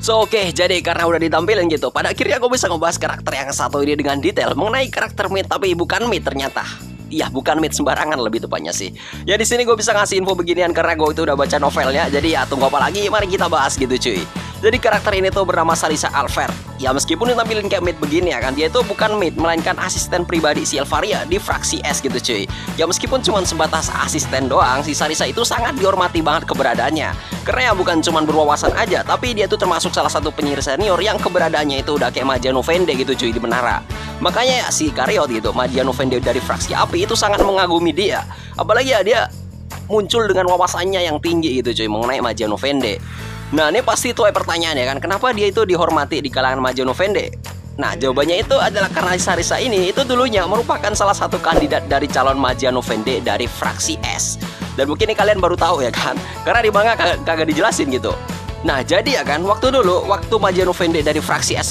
Oke, jadi karena udah ditampilin gitu, pada akhirnya gue bisa ngebahas karakter yang satu ini dengan detail mengenai karakter mid, tapi bukan mid ternyata. Iya, bukan mid sembarangan lebih tepatnya sih. Ya di sini gue bisa ngasih info beginian karena gue itu udah baca novelnya. Jadi ya tunggu apa lagi? Mari kita bahas gitu cuy. Jadi karakter ini tuh bernama Sarisa Alver. Ya meskipun ditampilin kayak mid begini ya kan, dia itu bukan mid melainkan asisten pribadi si Elfaria di fraksi S gitu cuy. Ya meskipun cuma sebatas asisten doang, si Sarisa itu sangat dihormati banget keberadaannya. Karena ya bukan cuma berwawasan aja, tapi dia tuh termasuk salah satu penyihir senior yang keberadaannya itu udah kayak Magia Novende gitu cuy di menara. Makanya ya si Karyot gitu, Magia Novende dari fraksi api itu sangat mengagumi dia. Apalagi ya dia muncul dengan wawasannya yang tinggi gitu cuy mengenai Magia Novende. Nah ini pasti tuh pertanyaan ya kan, kenapa dia itu dihormati di kalangan Magia Novende? Nah jawabannya itu adalah karena Sarisa ini itu dulunya merupakan salah satu kandidat dari calon Magia Novende dari fraksi S. Dan mungkin ini kalian baru tahu ya kan, karena di manga kagak dijelasin gitu. Nah jadi ya kan, waktu Magia Novende dari fraksi S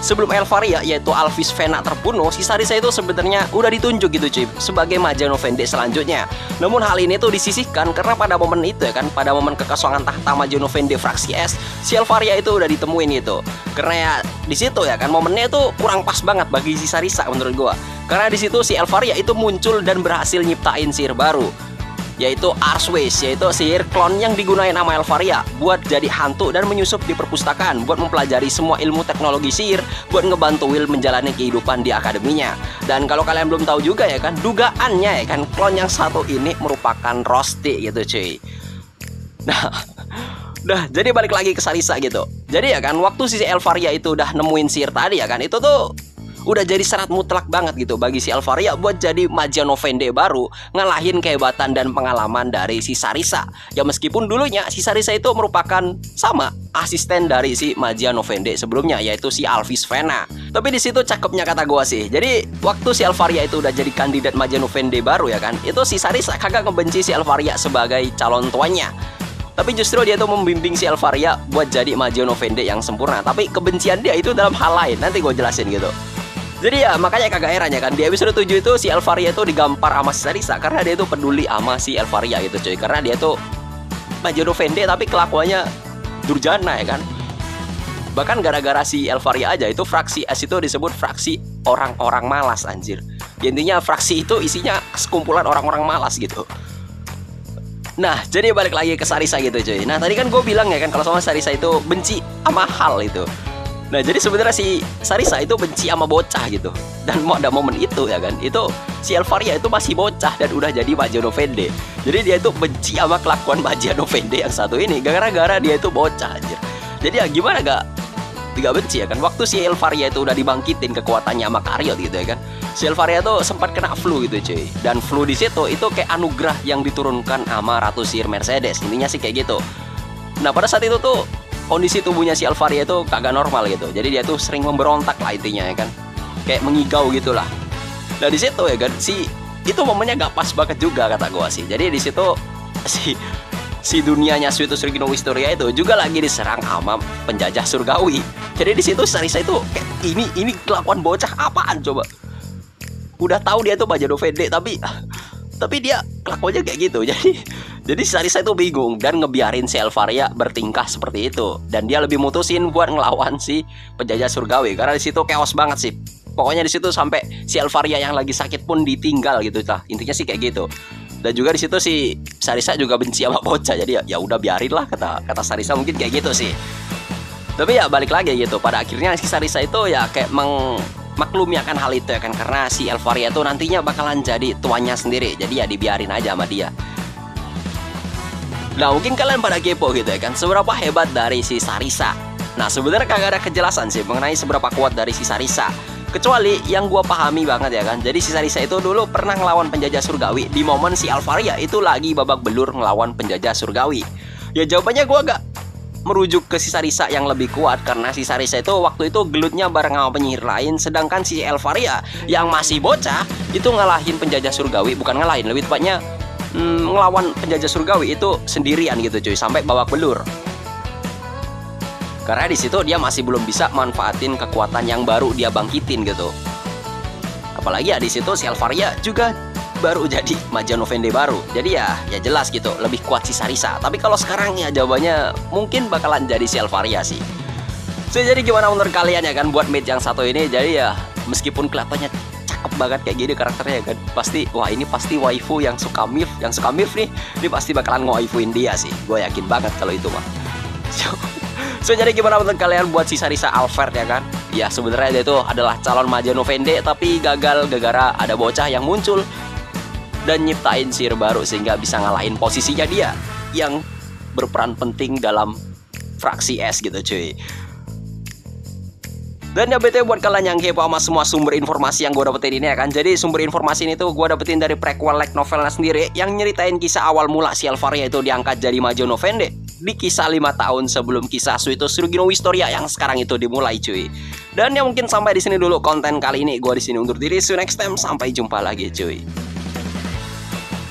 sebelum Elfaria yaitu Alvis Vena terbunuh, si Sarisa itu sebenarnya udah ditunjuk gitu cuy sebagai Magia Novende selanjutnya. Namun hal ini tuh disisihkan karena pada momen itu ya kan, pada momen kekosongan tahta Magia Novende fraksi S, si Elfaria itu udah ditemuin gitu. Karena ya di situ ya kan momennya itu kurang pas banget bagi si Sarisa menurut gua. Karena di situ si Elfaria itu muncul dan berhasil nyiptain sihir baru, yaitu Arsways, yaitu sihir klon yang digunain sama Elfaria buat jadi hantu dan menyusup di perpustakaan buat mempelajari semua ilmu teknologi sihir buat ngebantu Will menjalani kehidupan di akademinya. Dan kalau kalian belum tahu juga ya kan, dugaannya ya kan klon yang satu ini merupakan Rosti gitu cuy. Nah, jadi balik lagi ke Sarisa gitu. Jadi ya kan waktu si Elfaria itu udah nemuin sihir tadi ya kan, itu tuh udah jadi syarat mutlak banget gitu bagi si Elfaria buat jadi Magia Novende baru, ngalahin kehebatan dan pengalaman dari si Sarisa. Ya meskipun dulunya si Sarisa itu merupakan sama asisten dari si Magia Novende sebelumnya, yaitu si Alvis Vena. Tapi di situ cakepnya kata gua sih. Jadi waktu si Elfaria itu udah jadi kandidat Magia Novende baru ya kan, itu si Sarisa kagak ngebenci si Elfaria sebagai calon tuannya. Tapi justru dia tuh membimbing si Elfaria buat jadi Magia Novende yang sempurna. Tapi kebencian dia itu dalam hal lain, nanti gue jelasin gitu. Jadi ya makanya kagak heran ya kan, di episode 7 itu si Elfaria itu digampar sama si Sarisa karena dia itu peduli sama si Elfaria gitu cuy. Karena dia tuh Magia Novende tapi kelakuannya durjana ya kan. Bahkan gara-gara si Elfaria aja itu fraksi S itu disebut fraksi orang-orang malas anjir. Ya, intinya fraksi itu isinya sekumpulan orang-orang malas gitu. Nah jadi balik lagi ke Sarisa gitu cuy. Nah tadi kan gue bilang ya kan kalau sama Sarisa itu benci sama hal itu. Nah jadi sebenarnya si Sarisa itu benci sama bocah gitu. Dan mau ada momen itu ya kan, itu si Elfaria itu masih bocah dan udah jadi Magia Novende. Jadi dia itu benci sama kelakuan Magia Novende yang satu ini gara-gara dia itu bocah anjir. Jadi ya gimana gak benci ya kan. Waktu si Elfaria itu udah dibangkitin kekuatannya sama Karyot gitu ya kan, si Elfaria tuh sempat kena flu gitu cuy. Dan flu di situ itu kayak anugerah yang diturunkan sama Ratu Sihir Mercedes. Intinya sih kayak gitu. Nah pada saat itu tuh kondisi tubuhnya si Elfaria itu kagak normal gitu. Jadi dia tuh sering memberontak lah intinya ya kan, kayak mengigau gitulah. Nah di situ ya kan, itu momennya gak pas banget juga kata gua sih. Jadi di situ si dunianya Suitus Regino Wistoria itu juga lagi diserang sama penjajah surgawi. Jadi di situ Sarisa itu kayak ini kelakuan bocah apaan coba. Udah tahu dia tuh Magia Novende tapi dia kelakuannya kayak gitu. Jadi Sarisa itu bingung dan ngebiarin si Elfaria bertingkah seperti itu. Dan dia lebih mutusin buat ngelawan si penjajah surgawi karena di situ chaos banget sih. Pokoknya di situ sampai si Elfaria yang lagi sakit pun ditinggal gitu lah. Intinya sih kayak gitu. Dan juga di situ si Sarisa juga benci sama bocah. Jadi ya udah biarin lah kata Sarisa mungkin kayak gitu sih. Tapi ya balik lagi gitu. Pada akhirnya si Sarisa itu ya kayak maklumi akan hal itu ya kan, karena si Elfaria itu nantinya bakalan jadi tuannya sendiri. Jadi ya dibiarin aja sama dia. Nah mungkin kalian pada kepo gitu ya kan, seberapa hebat dari si Sarisa. Nah sebenarnya kagak ada kejelasan sih mengenai seberapa kuat dari si Sarisa, kecuali yang gua pahami banget ya kan. Jadi si Sarisa itu dulu pernah ngelawan penjajah surgawi di momen si Elfaria itu lagi babak belur ngelawan penjajah surgawi. Ya jawabannya gua agak merujuk ke si Sarisa yang lebih kuat, karena si Sarisa itu waktu itu gelutnya bareng sama penyihir lain, sedangkan si Elfaria yang masih bocah itu ngalahin penjajah surgawi, bukan ngalahin, lebih tepatnya ngelawan penjajah surgawi itu sendirian gitu cuy, sampai babak belur. Karena di situ dia masih belum bisa manfaatin kekuatan yang baru dia bangkitin gitu. Apalagi ya di situ si Elfaria juga baru jadi Maja Novende baru. Jadi ya jelas gitu, lebih kuat si Sarisa. Tapi kalau sekarang ya jawabannya mungkin bakalan jadi si Alvaria sih. So, jadi gimana menurut kalian ya kan buat mate yang satu ini? Jadi ya meskipun kelihatannya cakep banget kayak gini karakternya ya kan, pasti wah ini pasti waifu yang suka Mif nih, ini pasti bakalan ngewaifuin dia sih. Gue yakin banget kalau itu mah. So, jadi gimana menurut kalian buat si Sarisa Alverd ya kan? Ya sebenarnya dia itu adalah calon Maja Novende tapi gagal gara-gara ada bocah yang muncul dan nyiptain sihir baru sehingga bisa ngalahin posisinya dia yang berperan penting dalam fraksi S gitu cuy. Dan ya BTW buat kalian yang kepo sama semua sumber informasi yang gue dapetin ini ya kan. Jadi sumber informasi ini tuh gue dapetin dari prequel light novelnya sendiri yang nyeritain kisah awal mula si Alvaria itu diangkat jadi Maja Novende di kisah 5 tahun sebelum kisah Suito Tsurugino Wistoria yang sekarang itu dimulai cuy. Dan ya mungkin sampai di sini dulu konten kali ini. Gue di sini undur diri. See you next time. Sampai jumpa lagi cuy.